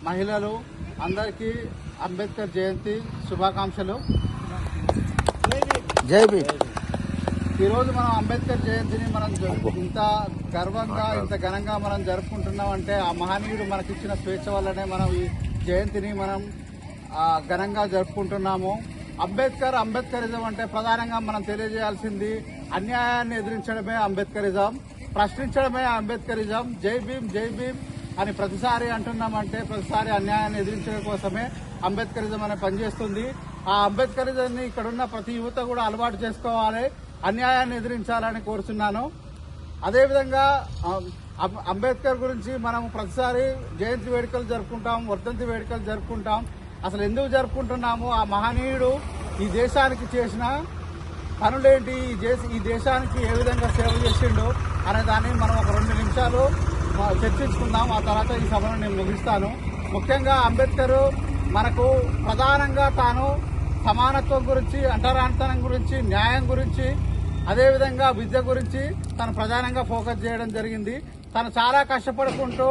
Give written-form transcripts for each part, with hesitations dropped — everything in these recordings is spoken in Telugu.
మహిళలు అందరికీ అంబేద్కర్ జయంతి శుభాకాంక్షలు. జై భీమ్. ఈరోజు మనం అంబేద్కర్ జయంతిని మనం ఇంత గర్వంగా ఇంత ఘనంగా మనం జరుపుకుంటున్నాం అంటే ఆ మహనీయుడు మనకిచ్చిన స్వేచ్ఛ వల్లనే మనం ఈ జయంతిని మనం ఘనంగా జరుపుకుంటున్నాము. అంబేద్కరిజం అంటే ప్రధానంగా మనం తెలియజేయాల్సింది అన్యాయాన్ని ఎదిరించడమే అంబేద్కరిజం, ప్రశ్నించడమే అంబేద్కరిజం. జై భీమ్ జై భీమ్ అని ప్రతిసారి అంటున్నామంటే ప్రతిసారి అన్యాయాన్ని ఎదిరించడం కోసమే అంబేద్కరిజం అనే పనిచేస్తుంది. ఆ అంబేద్కరిజాన్ని ఇక్కడున్న ప్రతి యువత కూడా అలవాటు చేసుకోవాలి, అన్యాయాన్ని ఎదిరించాలని కోరుతున్నాను. అదేవిధంగా అంబేద్కర్ గురించి మనం ప్రతిసారి జయంతి వేడుకలు జరుపుకుంటాం, వర్ధంతి వేడుకలు జరుపుకుంటాం. అసలు ఎందుకు జరుపుకుంటున్నాము? ఆ మహనీయుడు ఈ దేశానికి చేసిన పనులేంటి, ఈ దేశానికి ఏ విధంగా సేవ చేసిండు అనే దాన్ని మనం ఒక 2 నిమిషాలు చర్చించుకుందాం. ఆ తర్వాత ఈ సభను నేను ముగిస్తాను. ముఖ్యంగా అంబేద్కర్ మనకు ప్రధానంగా తాను సమానత్వం గురించి, అంటరానితనం గురించి, న్యాయం గురించి, అదేవిధంగా విద్య గురించి తను ప్రధానంగా ఫోకస్ చేయడం జరిగింది. తను చాలా కష్టపడుకుంటూ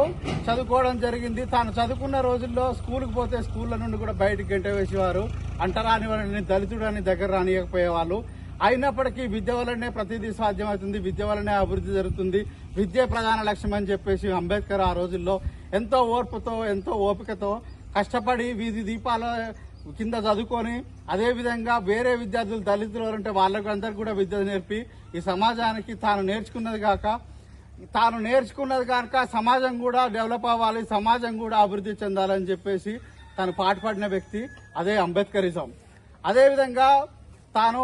చదువుకోవడం జరిగింది. తాను చదువుకున్న రోజుల్లో స్కూల్కి పోతే స్కూళ్ళ నుండి కూడా బయటకు గంట వేసేవారు. అంటరాని వారిని, దళితుడని దగ్గర రానియకపోయేవాళ్ళు. అయినప్పటికీ విద్య వల్లనే ప్రతిదీ సాధ్యమవుతుంది, విద్య వల్లనే అభివృద్ధి జరుగుతుంది, విద్యే ప్రధాన లక్ష్యం అని చెప్పేసి అంబేద్కర్ ఆ రోజుల్లో ఎంతో ఓర్పుతో, ఎంతో ఓపికతో కష్టపడి వీధి దీపాల కింద చదువుకొని, అదేవిధంగా వేరే విద్యార్థులు దళితులు అంటే వాళ్ళకు అందరికి కూడా విద్య నేర్పి ఈ సమాజానికి తాను నేర్చుకున్నది కనుక సమాజం కూడా డెవలప్ అవ్వాలి, సమాజం కూడా అభివృద్ధి చెందాలని చెప్పేసి తాను పాటుపడిన వ్యక్తి. అదే అంబేద్కరిజం. అదేవిధంగా తాను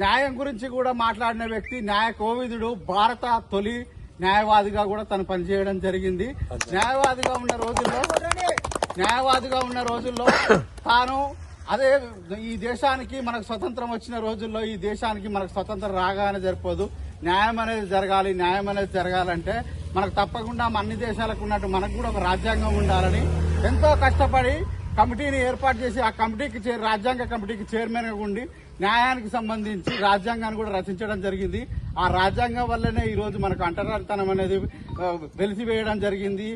న్యాయం గురించి కూడా మాట్లాడిన వ్యక్తి, న్యాయ కోవిదుడు, భారత తొలి న్యాయవాదిగా కూడా తను పనిచేయడం జరిగింది. న్యాయవాదిగా ఉన్న రోజుల్లో తాను అదే ఈ దేశానికి మనకు స్వతంత్రం వచ్చిన రోజుల్లో ఈ దేశానికి మనకు స్వతంత్రం రాగానే సరిపోదు, న్యాయం అనేది జరగాలంటే మనకు తప్పకుండా అన్ని దేశాలకు ఉన్నట్టు మనకు కూడా ఒక రాజ్యాంగం ఉండాలని ఎంతో కష్టపడి కమిటీని ఏర్పాటు చేసి ఆ కమిటీకి రాజ్యాంగ కమిటీకి చైర్మన్ గా ఉండి న్యాయానికి సంబంధించి రాజ్యాంగాన్ని కూడా రచించడం జరిగింది. ఆ రాజ్యాంగం వల్లనే ఈ రోజు మనకు అంటరానితనం అనేది వెలిసివేయడం జరిగింది.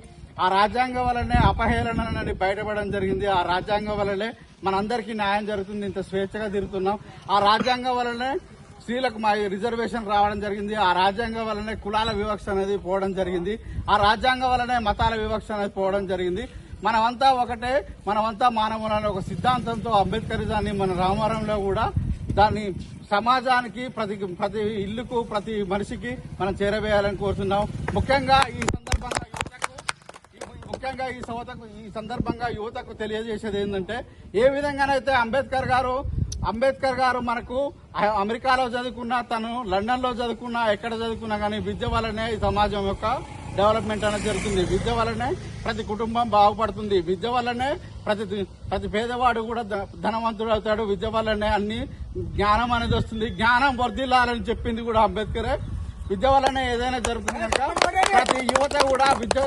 ఆ రాజ్యాంగం వల్లనే అపహేళన అనేది బయటపడడం జరిగింది. ఆ రాజ్యాంగం వల్లనే మనందరికీ న్యాయం జరుగుతుంది, ఇంత స్వేచ్ఛగా తిరుగుతున్నాం. ఆ రాజ్యాంగం వల్లనే స్త్రీలకు రిజర్వేషన్ రావడం జరిగింది. ఆ రాజ్యాంగం వల్లనే కులాల వివక్ష అనేది పోవడం జరిగింది. ఆ రాజ్యాంగం వల్లనే మతాల వివక్ష అనేది పోవడం జరిగింది. మనమంతా ఒకటే, మనమంతా మానవులని ఒక సిద్ధాంతంతో అంబేద్కరిజాన్ని మన రామవరంలో కూడా దాన్ని సమాజానికి ప్రతి ఇల్లుకు, ప్రతి మనిషికి మనం చేరవేయాలని కోరుతున్నాం. ముఖ్యంగా ఈ సందర్భంగా యువతకు తెలియజేసేది ఏంటంటే, ఏ విధంగానైతే అంబేద్కర్ గారు మనకు అమెరికాలో చదువుకున్నా, తను లండన్ లో చదువుకున్నా, ఎక్కడ చదువుకున్నా కానీ విద్య వల్లనే ఈ సమాజం యొక్క డెవలప్మెంట్ అనేది జరుగుతుంది. విద్య వల్లనే ప్రతి కుటుంబం బాగుపడుతుంది. విద్య వల్లనే ప్రతి పేదవాడు కూడా ధనవంతుడు అవుతాడు. విద్య వల్లనే అన్ని జ్ఞానం అనేది వస్తుంది. జ్ఞానం వర్ధిల్లాలని చెప్పింది కూడా అంబేద్కరే. విద్య వల్లనే ఏదైనా జరుగుతుంది కనుక ప్రతి యువత కూడా విద్య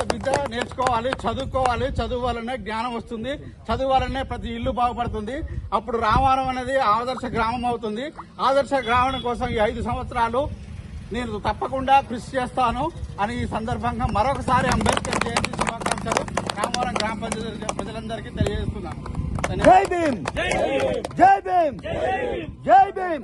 నేర్చుకోవాలి, చదువుకోవాలి. చదువు వల్లనే జ్ఞానం వస్తుంది, చదువు వల్లనే ప్రతి ఇల్లు బాగుపడుతుంది. అప్పుడు రామవరం అనేది ఆదర్శ గ్రామం అవుతుంది. ఆదర్శ గ్రామం కోసం ఈ 5 సంవత్సరాలు నేను తప్పకుండా కృషి చేస్తాను అని ఈ సందర్భంగా మరొకసారి అంబేద్కర్ జయంతి శుభాకాంక్షలు రామవరం గ్రామ పంచాయతీ ప్రజలందరికీ తెలియజేస్తున్నాను. జై భీమ్.